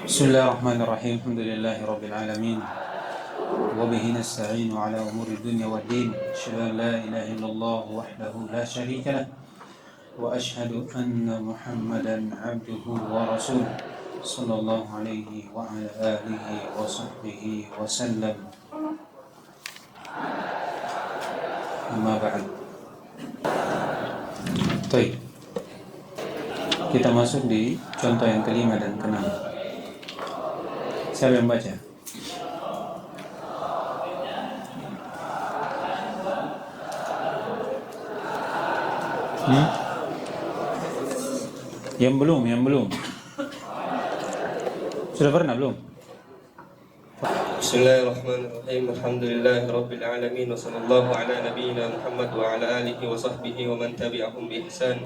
بسم الله الرحمن الرحيم. الحمد لله رب العالمين وبه نستعين على أمور الدنيا والدين. أشهد أن لا إله إلا الله وحده لا شريك له وأشهد أن محمدا عبده ورسوله صلى الله عليه وعلى آله وصحبه وسلم. أما بعد. Baik. Kita masuk di contoh yang kelima dan keenam. Siapa yang baca? Yang belum. Sudah pernah belum? Bismillahirrahmanirrahim. Alhamdulillahirabbil alamin wa sallallahu ala nabiyyina Muhammad wa ala alihi wa sahbihi wa man tabi'ahum bi ihsan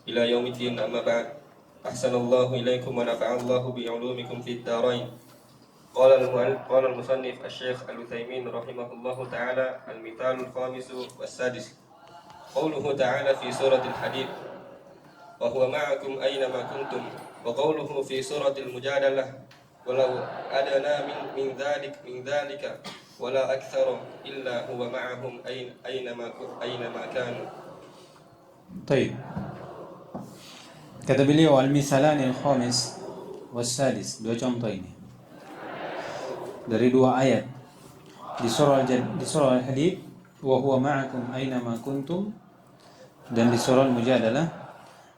ila yaumiddin. Amma ba'd. Ahsanallahu ilaikum wa nafa'allahu bi 'ulumikum fid dharain. Qala al-musannif Asy-Syaikh Al-Utsaimin rahimahullahu ta'ala al-mithalul khamisu was-sadis. Qauluhu ta'ala fi suratil Hadid wa huwa ma'akum aina ma kuntum, wa qauluhu fi suratil Mujadalah walau adana min dzalika wala aktsara illa huwa ma'ahum aina ma kanu. Baik. Kata beliau al-misalani al-khamis was-sadis, dua contoh ini dari dua ayat di surah Al-Hadid, wa huwa ma'akum aina ma kuntum, dan di surah Al-Mujadalah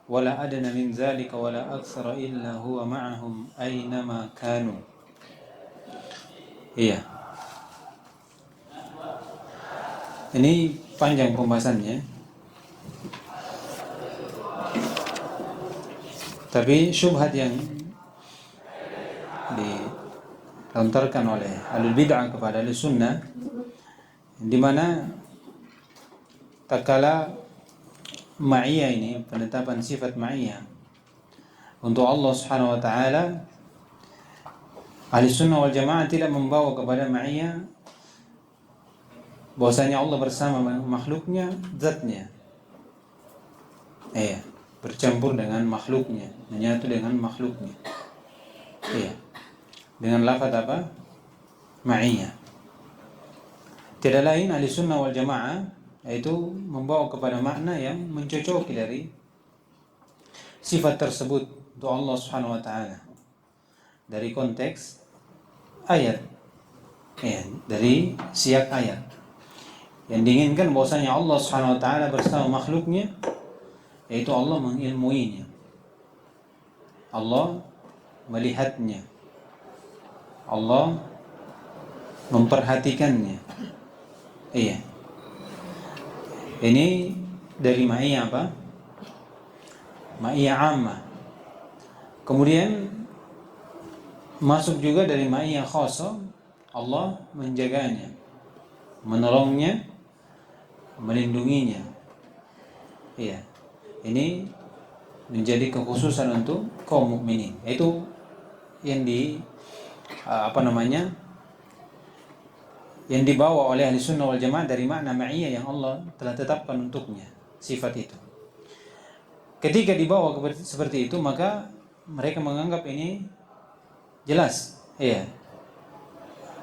wala adna min dzalika wala aktsara illa huwa ma'ahum aina ma kanu. Iya. Ini panjang pembahasannya. Tapi syubhat yang dilontarkan oleh ahlul bid'ah kepada ahlus sunnah, di mana tatkala ma'iyah ini, penetapan sifat ma'iyah untuk Allah Subhanahu wa taala, ahlus sunnah wal jamaah tidak membawa kepada ma'iyah bahwasanya Allah bersama makhluknya, zatnya. Bercampur dengan makhluknya, menyatu dengan makhluknya. Dengan lafaz apa? Ma'iyah. Tidak lain ahli sunnah wal jamaah yaitu membawa kepada makna yang mencocoki dari sifat tersebut untuk Allah Subhanahu wa taala dari konteks ayat, dari siyak ayat yang diinginkan bahwasanya Allah Subhanahu wa taala bersama makhluknya, yaitu Allah mengilmuinya, Allah melihatnya, Allah memperhatikannya. Ini dari ma'iyah apa? Ma'iyah ammah. Kemudian masuk juga dari ma'iyah khassa, Allah menjaganya, menolongnya, melindunginya. Ini menjadi kekhususan untuk kaum mukminin. Itu yang yang dibawa oleh ahli sunnah wal jamaah dari makna ma'iyah yang Allah telah tetapkan untuknya sifat itu. Ketika dibawa seperti itu, maka mereka menganggap ini jelas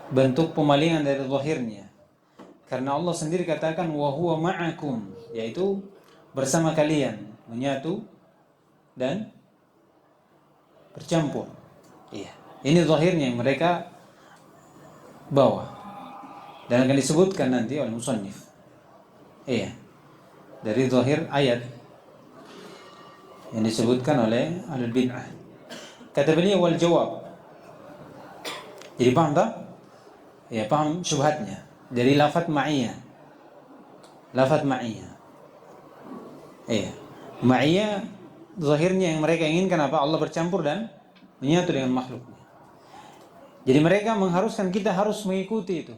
bentuk pemalingan dari zahirnya, karena Allah sendiri katakan wa huwa ma'akum, yaitu bersama kalian, menyatu dan bercampur. Ini zahirnya yang mereka bawa, dan akan disebutkan nanti oleh musannif. Dari zahir ayat yang disebutkan oleh ahlul bid'ah. Kata beliau wal jawab. Jadi paham tak? Paham syubhatnya dari lafaz ma'iyah. Lafaz ma'iyah. Ma'iyah zahirnya yang mereka inginkan apa? Allah bercampur dan menyatu dengan makhluknya. Jadi mereka mengharuskan kita harus mengikuti itu.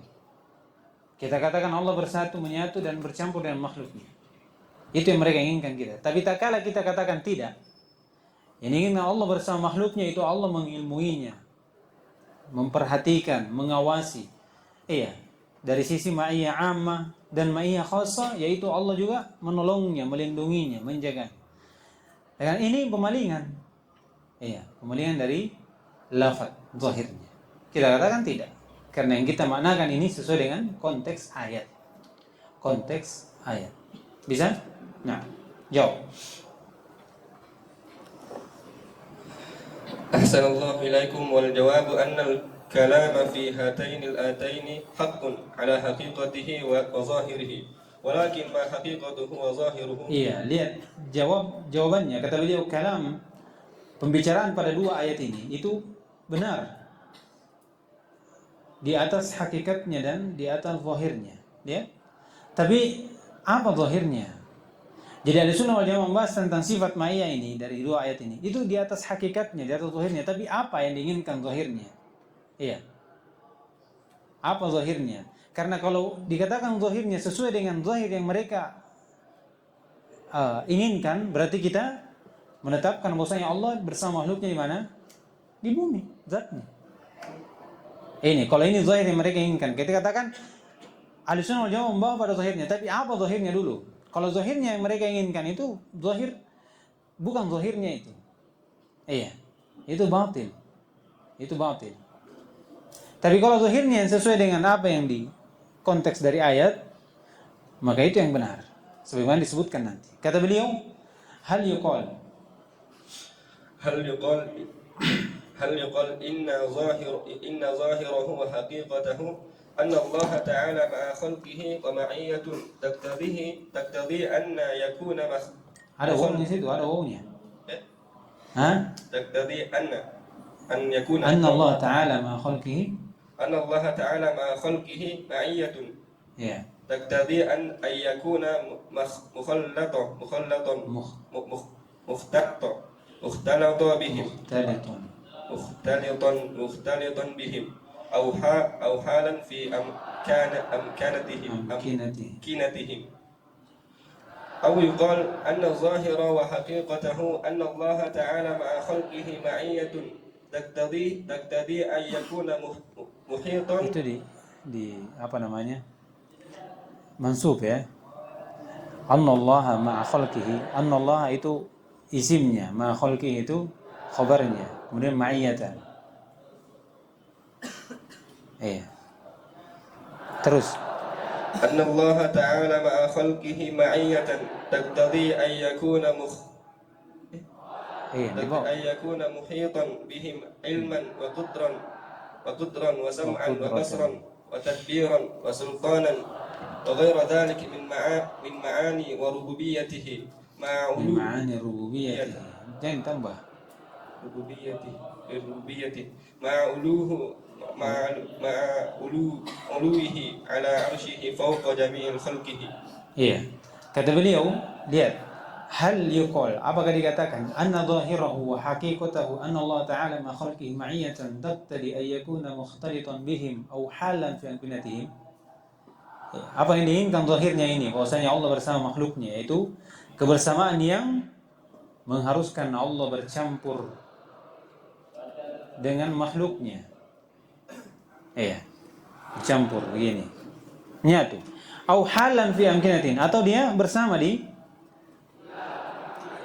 Kita katakan Allah bersatu, menyatu dan bercampur dengan makhluknya. Itu yang mereka inginkan kita. Tapi tak kala kita katakan tidak, yang inginkan Allah bersama makhluknya, itu Allah mengilmuinya, memperhatikan, mengawasi. Dari sisi ma'iyah ammah dan ma'iyah khassa, yaitu Allah juga menolongnya, melindunginya, menjaga. Dan ini pemalingan. Pemalingan dari lafaz. zahirnya. Kita katakan tidak. Karena yang kita maknakan ini sesuai dengan konteks ayat. Konteks ayat. Bisa? Nah, jawab. Ahsanallahu ilaikum wal jawabu anna al-kalam fi hataini al-ataini haqqun ala haqiqatihi wa zahirihi. Walakin ma haqiqatuhu wa zahiruhu. Iya, lihat jawabannya. Kata beliau, kalam, pembicaraan pada dua ayat ini itu benar di atas hakikatnya dan di atas zahirnya, ya. Tapi apa zahirnya? Jadi Ahlussunnah wal Jamaah membahas tentang sifat ma'iyah ini dari dua ayat ini. Itu di atas hakikatnya, di atas zahirnya, tapi apa yang diinginkan zahirnya? Iya. Apa zahirnya? Karena kalau dikatakan zahirnya sesuai dengan zahir yang mereka inginkan, berarti kita menetapkan bahwasanya Allah bersama makhluknya di mana? Di bumi, zatnya. Ini, kalau ini zahir yang mereka inginkan. Kita katakan Ahlussunnah wal Jamaah membawa pada zahirnya, tapi apa zahirnya dulu? Kalau zahirnya yang mereka inginkan itu zahir, bukan zahirnya itu. Iya, itu batil. Itu batil. Tapi kalau zahirnya yang sesuai dengan apa yang di konteks dari ayat, maka itu yang benar. Sebagaimana disebutkan nanti. Kata beliau, hal yuqal inna zahirahu wa haqiqatahu anna Allah ta'ala ma'a khalqihi wa ma'iyyatun taqtadi anna yakuna ada wawunya situ, ada wawunya. taqtadi an yakuna anna Allah ta'ala ma'a khalqihi, anna Allah ta'ala ma'a khalqihi ma'iyyatun, ya, taqtadi an yakuna mukhallatun مختلطا بهم أو حالا في أمكنتهم أو يقال أن الظاهر وحقيقته أن الله تعالى مع خلقه معية تقتضي أن يكون محيطا. Itu di apa namanya, mansub ya. Annallaha ma'a khalqihi, annallaha itu isimnya, ma'a khalqihi itu khabarnya, kemudian ma'iyatan. Iya. Terus. Anna Allah Ta'ala ma'a khalqihi ma'iyatan taqtadi an yakuna muhitan bihim ilman wa qudran wa sam'an wa basran wa tadbiran wa sultanan wa ghayra dhalik min ma'ani wa rububiyyatihi ma'ani rububiyyatihi. Jangan tambah rububiyyatihi uluwihi ala arsyihi fawqa jami'il khalqihi. Iya. Kata beliau, lihat, hal yuqal, apakah dikatakan anna zahirahu wa haqiqatahu anna Allah Ta'ala ma khalqihi ma'iyatan taqtadi an yakuna mukhtalitan bihim aw halan fi anqinatihim. Apa yang diinginkan zahirnya ini, bahwasanya Allah bersama makhluknya, yaitu kebersamaan yang mengharuskan Allah bercampur dengan makhluknya. Iya, bercampur begini, nyatu. Au halan fi amkinatin, atau dia bersama di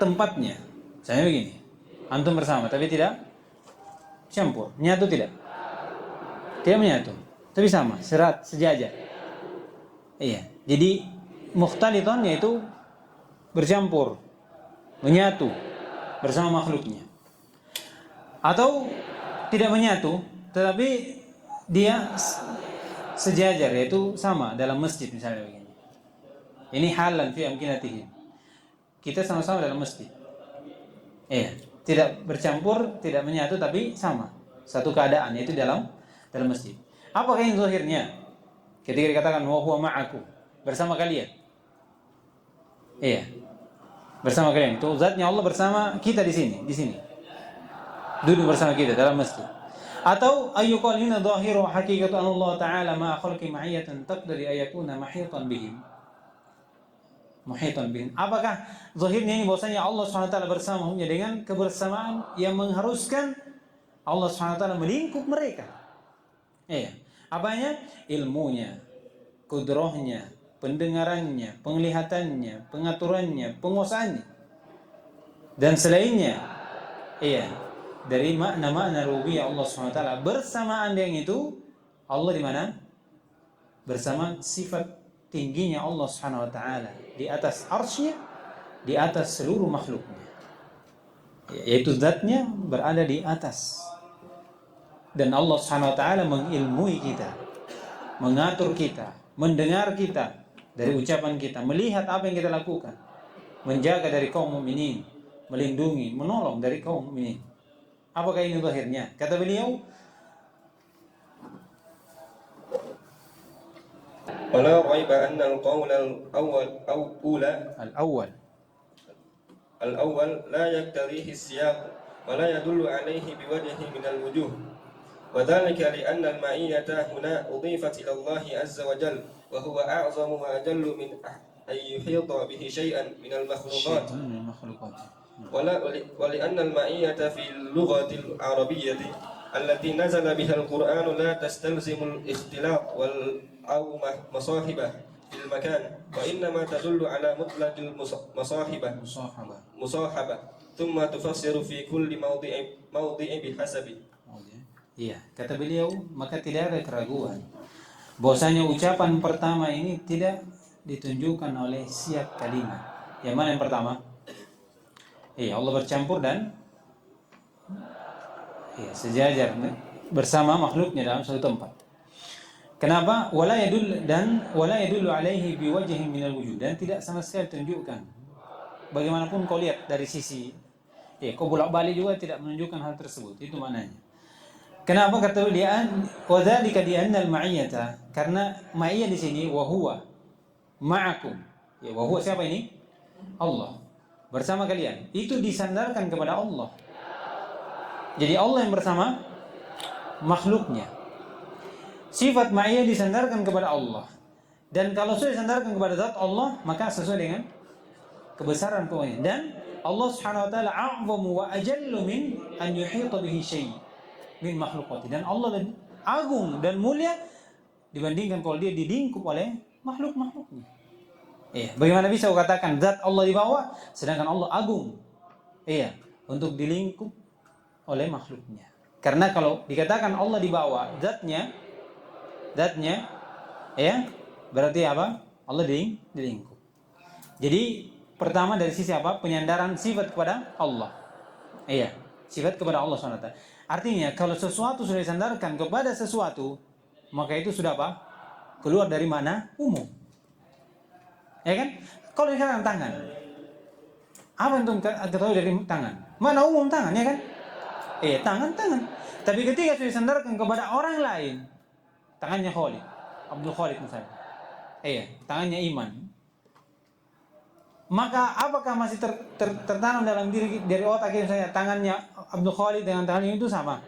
tempatnya. Saya begini, antum bersama tapi tidak campur, nyatu tidak? Tidak menyatu, tapi sama, sejajar. Iya, jadi mukhtaliton yaitu bercampur, menyatu bersama makhluknya. Atau tidak menyatu, tetapi dia sejajar, yaitu sama dalam masjid misalnya begini. Ini halan fi amkinatihim. Kita sama-sama dalam masjid. Iya, tidak bercampur, tidak menyatu, tapi sama. Satu keadaan, yaitu dalam masjid. Apakah yang zahirnya? Ketika dikatakan wa huwa ma'akum, bersama kalian. Iya. Bersama kalian. Itu zatnya Allah bersama kita di sini. Duduk bersama kita dalam masjid. Atau ayyuqal inna dhahiru haqiqatu Allah Ta'ala ma'a khalqi ma'iyatan taqdari ayakuna mahitan bihim. Apakah zahirnya ini bahwasanya Allah SWT bersama dengan kebersamaan yang mengharuskan Allah SWT melingkup mereka? Iya. Apanya? Ilmunya, kudrahnya, pendengarannya, penglihatannya, pengaturannya, penguasaannya dan selainnya. Iya. dari makna-makna rububiyah Allah SWT. Bersamaan dengan itu Allah di mana? Bersama sifat tingginya Allah SWT, di atas arsy-Nya, di atas seluruh makhluknya, yaitu zatnya berada di atas. Dan Allah SWT mengilmui kita, mengatur kita, mendengar kita dari ucapan kita, melihat apa yang kita lakukan, menjaga dari kaum mukminin, melindungi, menolong dari kaum mukminin. Apakah ini zahirnya? Kata beliau, ولا ريب أن القول الأول لا يقتضيه السياق ولا يدل عليه بوجه من الوجوه، وذلك لأن المعية هنا أضيفت إلى الله عز وجل، وهو أعظم وأجل من أن يحيط به شيئا من المخلوقات. ولأن المعية في اللغة العربية التي نزل بها القرآن لا تستلزم الاختلاط أو مصاحبة في المكان، وإنما تدل على مطلق مصاحبة ثم تفسر في كل موضع بحسبه. Iya, kata beliau, maka tidak ada keraguan bahwasanya ucapan pertama ini tidak ditunjukkan oleh siap kalimat. Yang mana yang pertama? Allah bercampur dan sejajar bersama makhluknya dalam suatu tempat. Kenapa? Wala yadullu alaihi biwajhin minal wujud, dan tidak sama sekali tunjukkan. Bagaimanapun kau lihat dari sisi, kau bolak-balik juga tidak menunjukkan hal tersebut. Itu maknanya. Kenapa kata dia? Wadzalika di annal ma'iyata, karena ma'iyah di sini wa huwa ma'akum. Wa huwa siapa ini? Allah. Bersama kalian. Itu disandarkan kepada Allah. Jadi Allah yang bersama makhluknya. Sifat ma'iyah disandarkan kepada Allah. Dan kalau sudah disandarkan kepada zat Allah, maka sesuai dengan kebesaran Tuhannya. Dan Allah Subhanahu wa taala a'zamu wa ajallu min an yuhita bihi syai' min makhluqati. Dan Allah agung dan mulia dibandingkan kalau dia dilingkup oleh makhluk-makhluknya. Bagaimana bisa katakan zat Allah di bawah sedangkan Allah agung? Untuk dilingkup oleh makhluknya. Karena kalau dikatakan Allah di bawah zatnya, berarti apa? Allah dilingkup. Jadi pertama dari sisi apa? Penyandaran sifat kepada Allah. Sifat kepada Allah SWT. Artinya kalau sesuatu sudah disandarkan kepada sesuatu, maka itu sudah apa? Keluar dari mana? Umum. Kan? Kalau dikatakan tangan, apa yang ketahui dari tangan? Mana umum tangan, ya kan? Tangan. Tapi ketika sudah disandarkan kepada orang lain, tangannya Khalid, Abdul Khalid misalnya, tangannya Iman, maka apakah masih tertanam dalam dari otak saya tangannya Abdul Khalid dengan tangannya itu sama?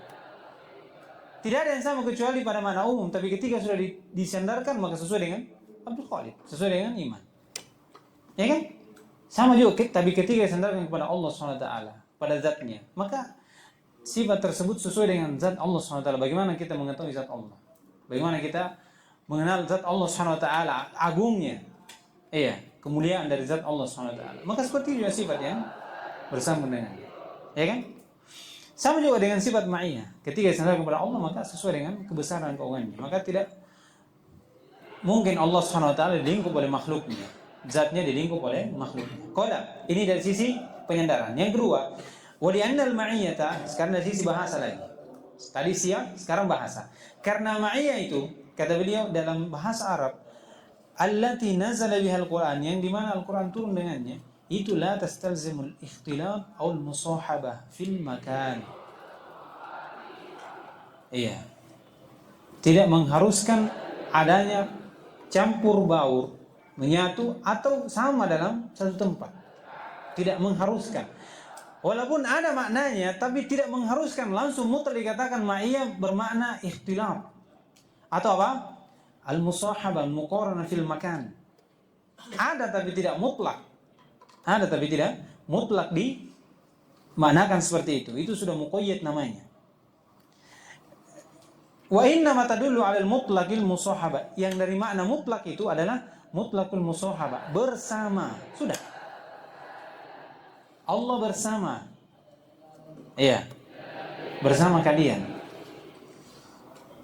Tidak ada yang sama kecuali pada mana umum. Tapi ketika sudah disandarkan, maka sesuai dengan Abdul Khalid, sesuai dengan Iman, ya kan? Sama juga. Tapi ketika disandarkan kepada Allah SWT, pada zatnya, maka sifat tersebut sesuai dengan zat Allah SWT. Bagaimana kita mengetahui zat Allah? Bagaimana kita mengenal zat Allah SWT, agungnya, kemuliaan dari zat Allah SWT. Maka seperti itu sifat yang bersama dengannya, ya kan? Sama juga dengan sifat ma'iyah. Ketika disandarkan kepada Allah, maka sesuai dengan kebesaran keagungannya. Maka tidak mungkin Allah SWT dilingkup oleh makhluknya, zatnya dilingkup oleh makhluknya. Qala, ini dari sisi penyandaran. Yang kedua, wa li'annal ma'iyata, sekarang dari sisi bahasa lagi. Tadi siap, sekarang bahasa. Karena ma'iyah itu, kata beliau dalam bahasa Arab, allati nazala bihal Qur'an, yang dimana Al-Quran turun dengannya, itu la tastalzimul ikhtilaf atau musahabah fil makan. Tidak mengharuskan adanya campur baur, menyatu atau sama dalam satu tempat. Tidak mengharuskan. Walaupun ada maknanya, tapi tidak mengharuskan langsung mutlak dikatakan ma'iyah bermakna ikhtilaf. Atau apa? Al-musahabah, al-muqaranah fil makan. Ada tapi tidak mutlak. Dimanakan seperti itu. Itu sudah muqayyad namanya. Wa inna ma tadullu 'alal mutlaqil musahabah. Yang dari makna mutlak itu adalah mutlaqul musahabah, bersama. Sudah. Allah bersama. bersama kalian.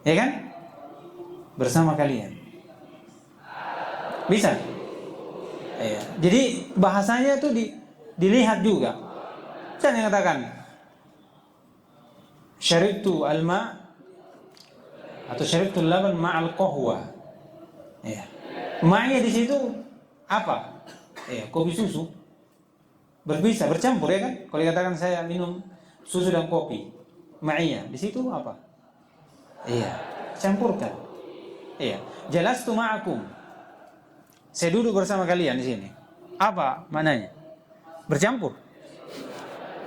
Ya kan? Bersama kalian. Bisa? Ya. Jadi bahasanya itu dilihat juga. Jangan katakan syaribtu al-ma' atau syaribtu al-laban ma'al qahwa. Ya. Ma'nya di situ apa? Ya, kopi susu. Berbisa, bercampur ya kan? Kalau dikatakan saya minum susu dan kopi, ma'iyah, di situ apa? Iya, campurkan. Iya, jalastu ma'akum. Saya duduk bersama kalian di sini. Apa maknanya? Bercampur.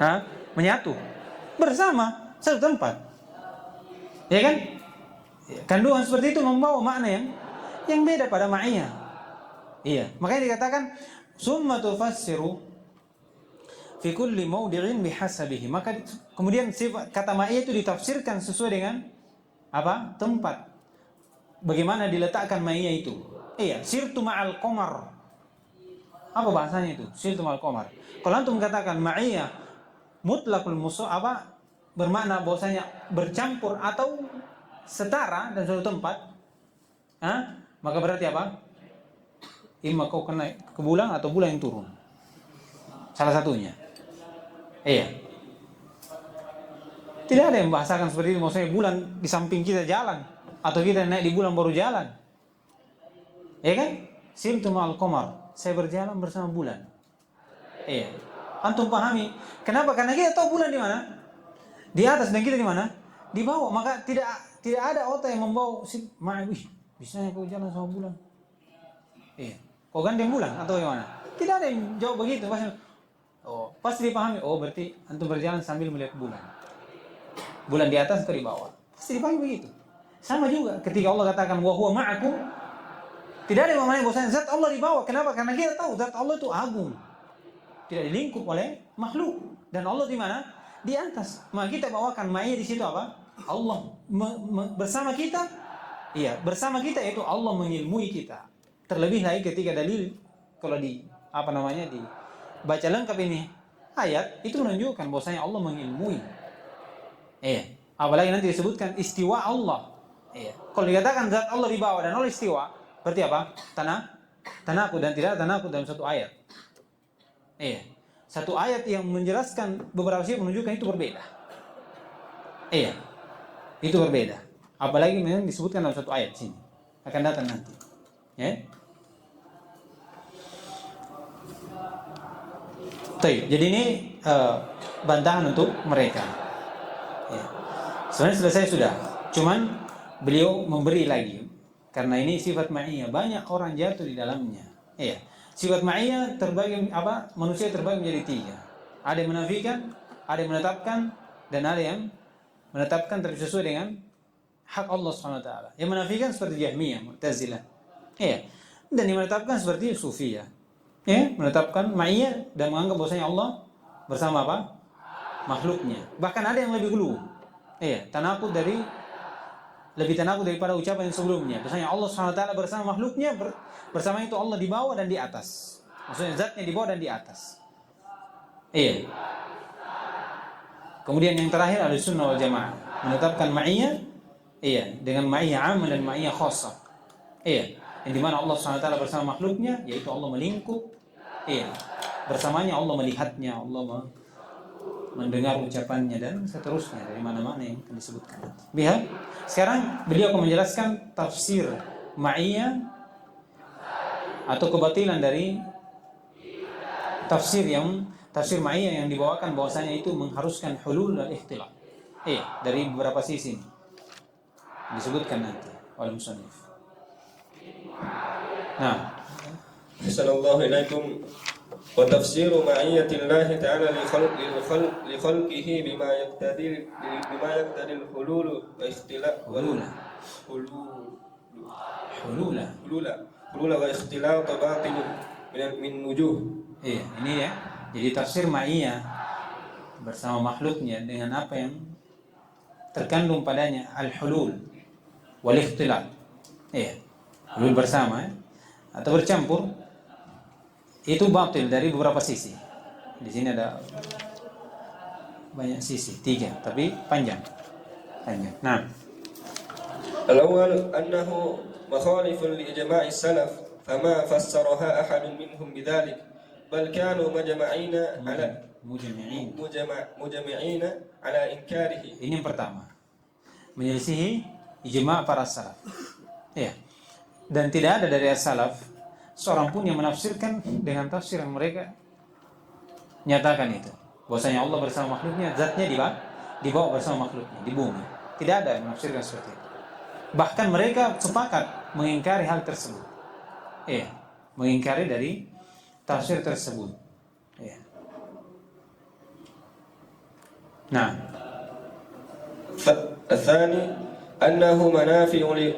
Hah? Menyatu. Bersama satu tempat. Ya kan? Kandungan seperti itu membawa makna yang beda pada ma'iyah. Iya, makanya dikatakan summa tufassiru fi kulli mawdi'in bihasabihi. Maka kemudian sifat kata ma'iyah itu ditafsirkan sesuai dengan apa? Tempat. Bagaimana diletakkan ma'iyah itu? Iya, sirtu ma'al qamar. Apa bahasanya itu? Sirtu ma'al qamar. Kalau antum katakan ma'iyah mutlaqul apa? Bermakna bahwasanya bercampur atau setara dan suatu tempat. Maka berarti apa? Imma kau kena ke bulan atau bulan yang turun. Salah satunya. Iya. Tidak ada yang membahasakan seperti itu. Maksudnya bulan di samping kita jalan, atau kita naik di bulan baru jalan. Ya kan? Sirtu ma'al qamar. Saya berjalan bersama bulan. Iya. Antum pahami? Kenapa? Karena kita tahu bulan di mana? Di atas, dan kita di mana? Di bawah. Maka tidak ada otak yang membawa bisanya kau jalan sama bulan. Iya. Kau gandeng bulan atau gimana? Tidak ada yang jawab begitu. Pasti dipahami. Berarti antum berjalan sambil melihat bulan. Bulan di atas atau di bawah. Pasti dipahami begitu. Sama juga ketika Allah katakan wa huwa ma'akum. Tidak ada yang namanya bahwasanya zat Allah di bawah. Kenapa? Karena kita tahu zat Allah itu agung. Tidak dilingkup oleh makhluk. Dan Allah di mana? Di atas. Maka kita bawakan ma'iyah di situ apa? Allah bersama kita. Iya, bersama kita itu Allah mengilmui kita. Terlebih lagi ketika dalil kalau dibaca lengkap ini ayat itu menunjukkan bahwasanya Allah mengilmui. Iya. Apalagi nanti disebutkan istiwa Allah. Iya. Kalau dikatakan zat Allah di bawah dan Allah istiwa, berarti apa? Tanakut dan tidak tanakut dalam satu ayat. Iya. Satu ayat yang menjelaskan beberapa sifat menunjukkan itu berbeda. Iya. Itu berbeda. Apalagi memang disebutkan dalam satu ayat sini. Akan datang nanti. Ya. Jadi ini bantahan untuk mereka. Ya. Sebenarnya selesai sudah. Cuman beliau memberi lagi. Karena ini sifat ma'iyah, banyak orang jatuh di dalamnya. Iya. Sifat ma'iyah terbagi manusia terbagi menjadi 3. Ada yang menafikan, ada yang menetapkan, dan ada yang menetapkan sesuai dengan hak Allah SWT. Yang menafikan seperti Jahmiyah, Mu'tazilah. Iya. Dan yang menetapkan seperti Sufiyah. Ya, menetapkan ma'iyah dan menganggap bahwasanya Allah bersama apa? Makhluknya. Bahkan ada yang lebih dulu. Iya, lebih tanakut daripada ucapan yang sebelumnya. Misalnya Allah SWT bersama makhluknya, bersama itu Allah di bawah dan di atas. Maksudnya zatnya di bawah dan di atas. Iya. Kemudian yang terakhir Ahlussunnah wal Jamaah menetapkan ma'iyah, iya, dengan ma'iyah 'am dan ma'iyah khassah. Iya, yang dimana Allah SWT bersama makhluknya, yaitu Allah melingkup. Iya. Bersamanya Allah melihatnya, Allah mendengar ucapannya dan seterusnya dari mana-mana yang akan disebutkan. Lihat, sekarang beliau akan menjelaskan tafsir ma'iyah atau kebatilan dari tafsir ma'iyah yang dibawakan bahwasanya itu mengharuskan hulul dan ikhtilaf. Dari beberapa sisi disebutkan nanti oleh musannif. Nah, Assalamualaikum alaikum. Wa tafsiru ma'iyatillahi ta'ala li khalqihi bima yaqtadi al-hulul wa ikhtilaf hulula wa ikhtilaf batin min wujuh. Iya, ini ya. Jadi tafsir ma'iyah bersama makhluknya dengan apa yang terkandung padanya al-hulul wal ikhtilaf. Iya. Hulul bersama atau bercampur itu batil dari beberapa sisi. Di sini ada banyak sisi, 3 tapi panjang. Nah, الأول أنه مخالف لإجماع السلف فما فسرها أحد منهم بذلك بل كانوا مجمعين على إنكاره. Ini yang pertama, menyelisihi ijma' para salaf. Ya. Dan tidak ada dari as-salaf seorang pun yang menafsirkan dengan tafsir yang mereka nyatakan itu. Bahwasanya Allah bersama makhluknya, zatnya dibawa bersama makhluknya di bumi. Tidak ada yang menafsirkan seperti itu. Bahkan mereka sepakat mengingkari hal tersebut. Iya, mengingkari dari tafsir tersebut. Iya. Nah, الثاني أنه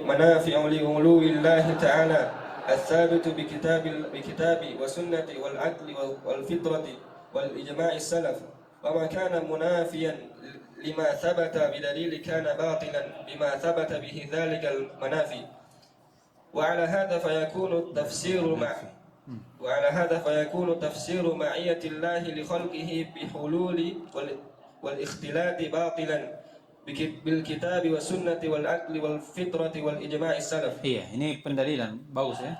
منافع لعلو الله تعالى الثابت بكتاب وسنة والعقل والفطرة والإجماع السلف وما كان منافيا لما ثبت بدليل كان باطلا بما ثبت به ذلك المنافي وعلى هذا فيكون تفسير معية الله لخلقه بحلول والاختلاط باطلا بالكتاب والسنة والعقل والفطرة والإجماع السلف. Iya, ini pendalilan bagus ya.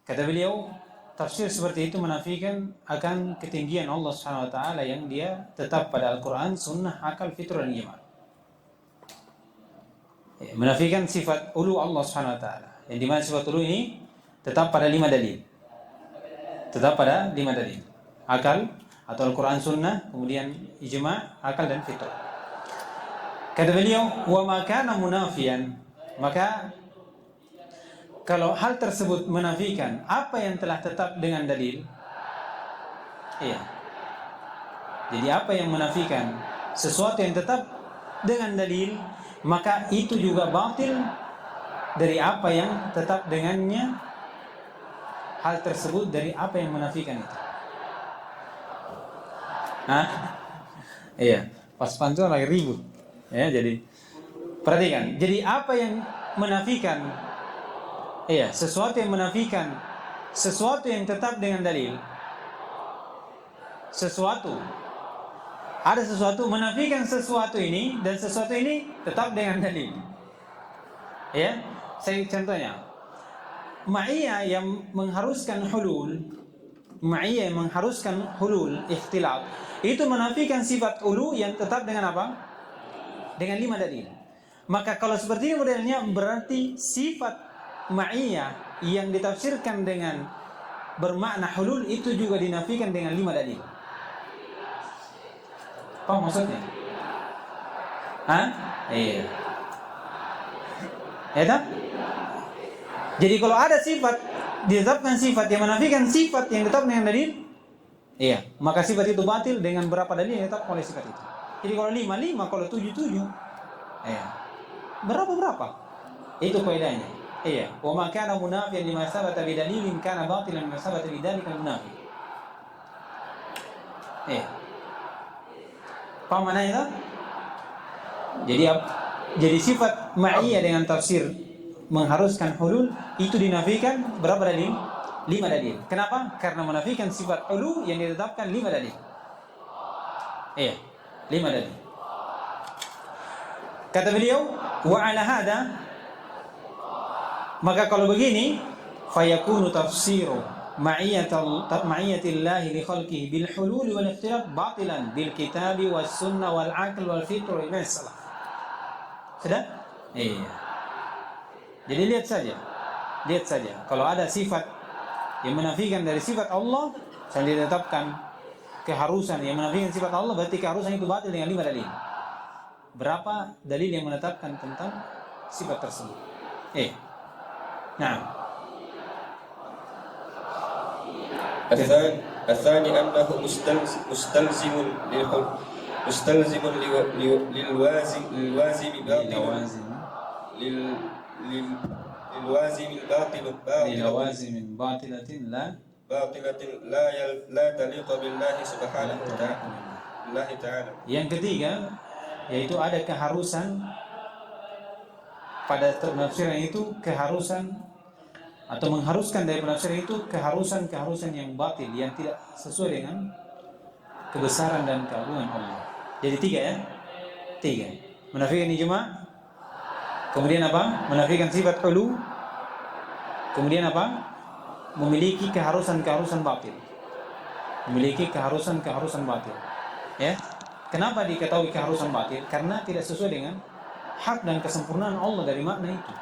Kata beliau, tafsir seperti itu menafikan akan ketinggian Allah Subhanahu wa taala yang dia tetap pada Al-Qur'an, sunnah, akal, fitrah dan ijma'. Ya, menafikan sifat ulu Allah Subhanahu wa taala. Yang dimana sifat ulu ini tetap pada 5 dalil. Tetap pada 5 dalil. Akal atau Al-Qur'an, sunnah, kemudian ijma', akal dan fitrah. Kata beliau, wa ma kana munafiyan, maka kalau hal tersebut menafikan apa yang telah tetap dengan dalil, iya. Jadi apa yang menafikan sesuatu yang tetap dengan dalil, maka itu juga batil dari apa yang tetap dengannya hal tersebut dari apa yang menafikan itu. Hah? Iya, pas pantun lagi ribut. Ya, jadi perhatikan. Jadi apa yang menafikan, iya, sesuatu yang menafikan sesuatu yang tetap dengan dalil. Ada sesuatu menafikan sesuatu ini dan sesuatu ini tetap dengan dalil. Ya, saya contohnya. Ma'iyah yang mengharuskan hulul, ikhtilaf, itu menafikan sifat ulu yang tetap dengan apa? Dengan 5 dalil. Maka kalau seperti ini modelnya, berarti sifat ma'iyah yang ditafsirkan dengan bermakna hulul itu juga dinafikan dengan 5 dalil. Paham maksudnya? Hah? Iya. Ya tak? Jadi kalau ada sifat, ditetapkan sifat yang menafikan sifat yang tetap dengan dalil, iya, maka sifat itu batil dengan berapa dalil yang tetap oleh sifat itu. Jadi kalau 5, kalau 7, iya. Berapa? Itu kaidahnya. Iya. Wa ma kana munafiyan lima sabata bidalilin kana batilan lima sabata bidzalika munafi. Iya. Paham mana itu? Jadi sifat ma'iyah dengan tafsir mengharuskan hulul itu dinafikan berapa dalil? 5 dalil. Kenapa? Karena menafikan sifat ulu yang ditetapkan 5 dalil. Iya. 5 dalil. Kata beliau, wa ala hada, maka kalau begini, fayakunu tafsiru ma'iyatillahi li khalqihi bil hulul wal ikhtilaf batilan bil kitabi was sunnah wal aql wal fitr wal salaf. Sudah? Iya. Jadi lihat saja. Kalau ada sifat yang menafikan dari sifat Allah, yang ditetapkan keharusan yang menafikan sifat Allah, berarti keharusan itu batil dengan 5 dalil. Berapa dalil yang menetapkan tentang sifat tersebut? Nah. الثاني أنه مستلزم للوازم باطلة لا تليق بالله سبحانه وتعالى. Yang ketiga, yaitu ada keharusan pada penafsiran itu, keharusan atau mengharuskan dari penafsiran itu keharusan yang batil yang tidak sesuai dengan kebesaran dan keagungan Allah. Jadi 3 ya. 3. Menafikan ijma', kemudian apa? Menafikan sifat ulu, kemudian apa? Memiliki keharusan batil. Memiliki keharusan batil. Ya. Kenapa diketahui keharusan batil? Karena tidak sesuai dengan hak dan kesempurnaan Allah dari makna itu.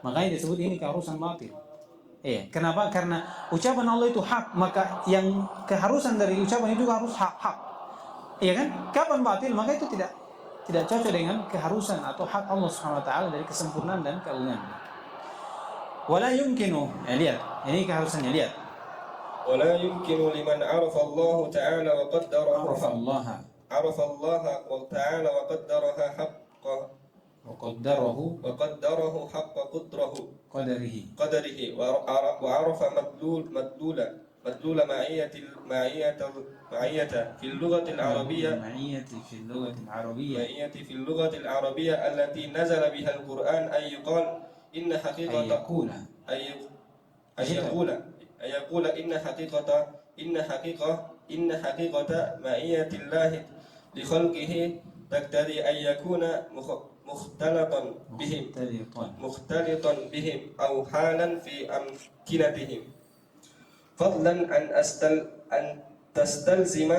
Makanya disebut ini keharusan batil. Iya, kenapa? Karena ucapan Allah itu hak, maka yang keharusan dari ucapan itu harus hak. Iya kan? Kapan batil? Maka itu tidak cocok dengan keharusan atau hak Allah Subhanahu wa taala dari kesempurnaan dan keagungan. Wala yumkinu, lihat. Ini keharusannya, lihat. ولا يمكن لمن عرف الله تعالى وقدره عرف الله تعالى وقدرها حق وقدره حق قدره وعرف مدلول معية في اللغة العربية التي نزل بها القرآن أن يقال إن حقيقة إن حقيقة معية الله لخلقه تقتضي أن يكون مختلطا بهم أو حالا في أمكنتهم فضلا أن تستلزم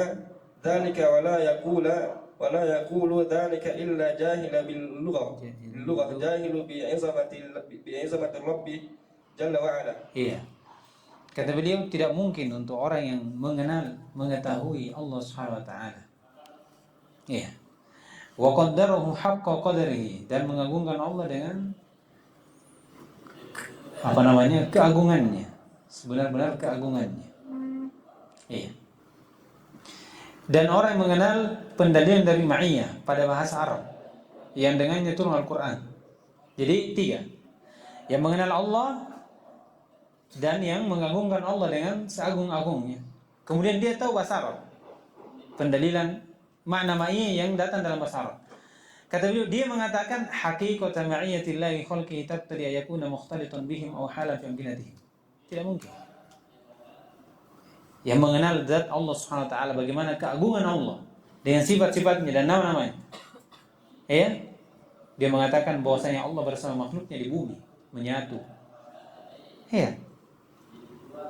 ذلك ولا يقول ذلك إلا جاهل باللغة جاهل بعظمة الرب جل وعلا. Iya. Kata beliau, tidak mungkin untuk orang yang mengetahui Allah Subhanahu wa taala. Iya. Wa qaddarahu haqqa qadarihi, dan mengagungkan Allah dengan keagungannya, sebenar-benar keagungannya. Iya. Dan orang yang mengenal pendalilan dari ma'iyah pada bahasa Arab yang dengannya turun Al-Qur'an. Jadi 3. Yang mengenal Allah dan yang mengagungkan Allah dengan seagung-agungnya. Kemudian dia tahu bahasa Arab. Pendalilan makna ma'iyah yang datang dalam bahasa Arab. Kata beliau, dia mengatakan haqiqata ma'iyatillahi khalqihi taqtadi ayakuna mukhtalitan bihim aw halan fi amkinatihim. Tidak mungkin. Yang mengenal zat Allah Subhanahu wa taala, bagaimana keagungan Allah dengan sifat-sifatnya dan nama-namanya. Ya. Dia mengatakan bahwasanya Allah bersama makhluknya di bumi, menyatu. Ya.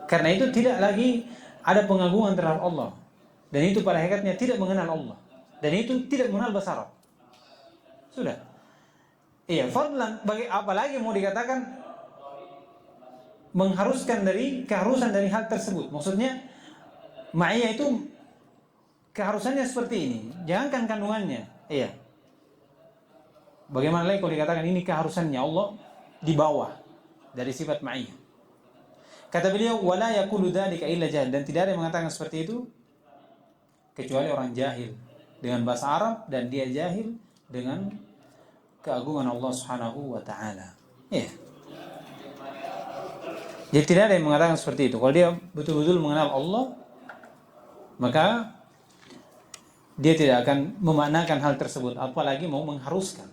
Karena itu tidak lagi ada pengagungan terhadap Allah. Dan itu pada hakikatnya tidak mengenal Allah. Dan itu tidak mengenal bahasa Arab. Sudah. Iya, fadlan apalagi mau dikatakan mengharuskan dari keharusan dari hal tersebut. Maksudnya ma'iyah itu keharusannya seperti ini. Jangankan kandungannya. Iya. Bagaimana lagi kalau dikatakan ini keharusannya Allah di bawah dari sifat ma'iyah. Kata beliau, wala yaqulu dzalika illa jahil, dan tidak ada yang mengatakan seperti itu kecuali orang jahil dengan bahasa Arab dan dia jahil dengan keagungan Allah Subhanahu wa taala. Ya. Jadi tidak ada yang mengatakan seperti itu. Kalau dia betul-betul mengenal Allah, maka dia tidak akan memaknakan hal tersebut, apalagi mau mengharuskan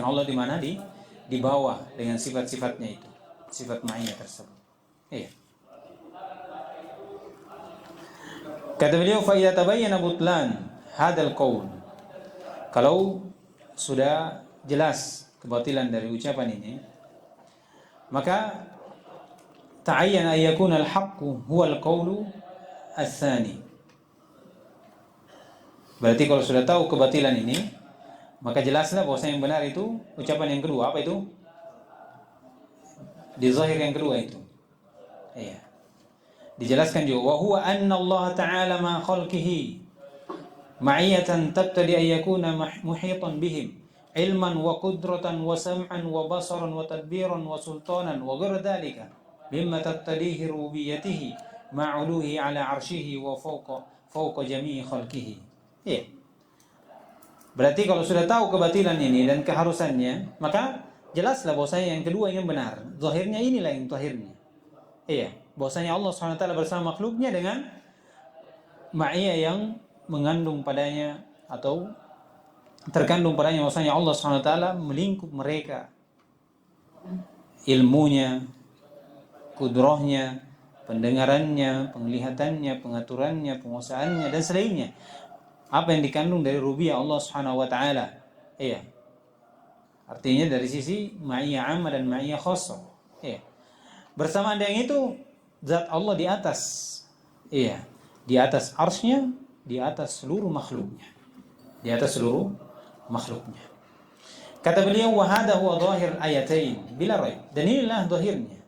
Allah di mana, di bawah dengan sifat-sifatnya itu. Sifat ma'iyah tersebut. Iya. Kata beliau, fa idza tabayyana butlan hadzal qaul. Kalau sudah jelas kebatilan dari ucapan ini, maka ta'ayyana an yakuna al-haqqu huwa al-qaulu ats-tsani. Berarti kalau sudah tahu kebatilan ini, maka jelaslah bahwa yang benar itu ucapan yang kedua. Apa itu? Di zahir yang kedua itu. Iya. Dijelaskan juga, wa huwa anna Allah ta'ala ma khalqihi ma'iyatan tabtadi an yakuna muhitan bihim ilman wa qudratan wa sam'an wa basaran wa tadbiran wa sultanan wa ghairu dhalika mimma tabtadihi rububiyyatihi ma'uluhi ala arshihi wa fawqa jami'i khalqihi. Iya. Berarti kalau sudah tahu kebatilan ini dan keharusannya, maka jelaslah bahwasanya yang kedua ini benar. Zahirnya inilah yang zahirnya. Iya, bahwasanya Allah SWT bersama makhluknya dengan ma'iyah yang mengandung padanya atau terkandung padanya, bahwasanya Allah SWT melingkup mereka. Ilmunya, kudrahnya, pendengarannya, penglihatannya, pengaturannya, penguasaannya dan selainnya. apa yang dikandung dari rububiyah Allah Subhanahu wa taala. Iya. Artinya dari sisi ma'iyah 'ammah dan ma'iyah khassah. Iya. Bersamaan dengan itu zat Allah di atas. Iya, di atas arsy-Nya, di atas seluruh makhluknya. Di atas seluruh makhluknya. Kata beliau, wa hadha huwa dhahir ayatain bila raib. Dan inilah zahirnya.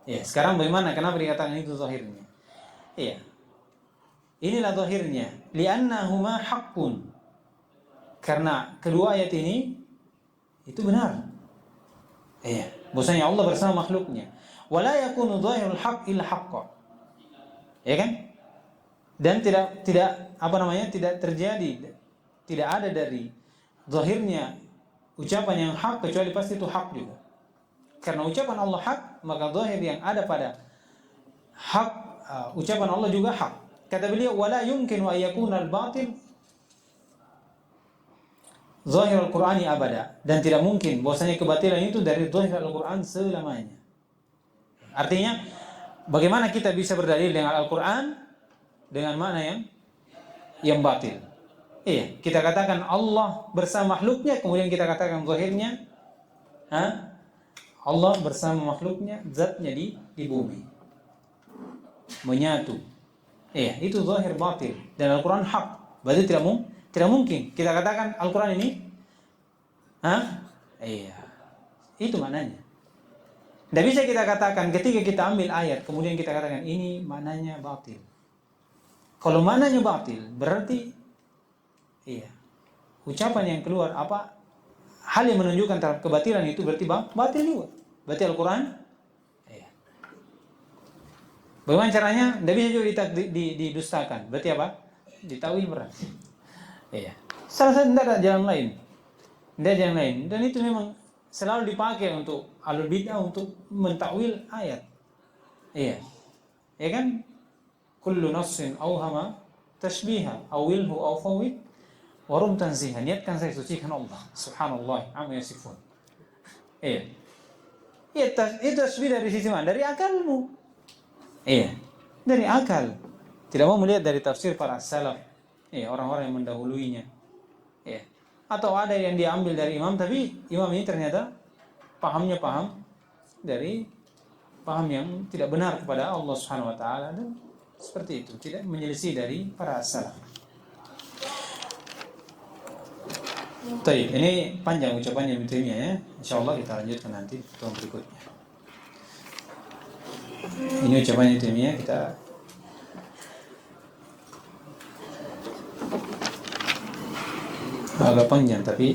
Ya, sekarang bagaimana? Kenapa dikatakan itu zahirnya? Iya. Inilah zahirnya. Li'annahuma haqqun. Karena kedua ayat ini itu benar. Iya. Bahwasanya Allah bersama makhluknya. Wala yakunu dhahirul haqq illa haqqan. Ya kan? Dan tidak terjadi, tidak ada dari zahirnya ucapan yang hak kecuali pasti itu hak juga. Karena ucapan Allah hak, maka zahir yang ada pada hak ucapan Allah juga hak. Kata beliau, wala yumkin wa yakuna al-batil zahir al-Qur'ani abada. Dan tidak mungkin bahwasanya kebatilan itu dari zahir Al-Qur'an selamanya. Artinya, bagaimana kita bisa berdalil dengan Al-Qur'an dengan makna yang batil? Iya, kita katakan Allah bersama makhluknya, kemudian kita katakan zahirnya Allah bersama makhluknya, zatnya di bumi menyatu. Iya, itu zahir batil dan Al-Qur'an hak. Berarti tidak mungkin kita katakan Al-Qur'an ini iya. Itu maknanya. Tidak bisa kita katakan ketika kita ambil ayat kemudian kita katakan ini maknanya batil. Kalau maknanya batil berarti iya, ucapan yang keluar hal yang menunjukkan terhadap kebatilan itu berarti batil juga. Berarti Al-Quran iya. Bagaimana caranya? Tidak bisa juga didustakan. Berarti apa? Ditawil berarti. Iya. Salah satu tidak ada jalan lain. Tidak ada jalan lain. Dan itu memang selalu dipakai untuk ahlul bid'ah untuk mentakwil ayat. Iya. Ya kan? Kullu nassin awhama tashbiha awilhu aw fawid warum tanzihan. Niatkan saya sucikan Allah. Subhanallah amma yasifun. Iya. Itu tasbih dari sisi mana? Dari akalmu. Iya. Dari akal. Tidak mau melihat dari tafsir para salaf. Iya, orang-orang yang mendahuluinya. Iya. Atau ada yang diambil dari imam, tapi imam ini ternyata pahamnya paham dari paham yang tidak benar kepada Allah Subhanahu wa taala, dan seperti itu, tidak menyelisih dari para salaf. Baik, ini panjang ucapannya Ibnu Taimiyah ya. Insyaallah kita lanjutkan nanti tahun berikutnya. Ini ucapannya Ibnu Taimiyah, kita agak panjang tapi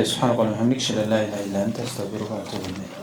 subhanallah walhamdulillah la ilaha illa anta astaghfiruka wa atubu ilaik.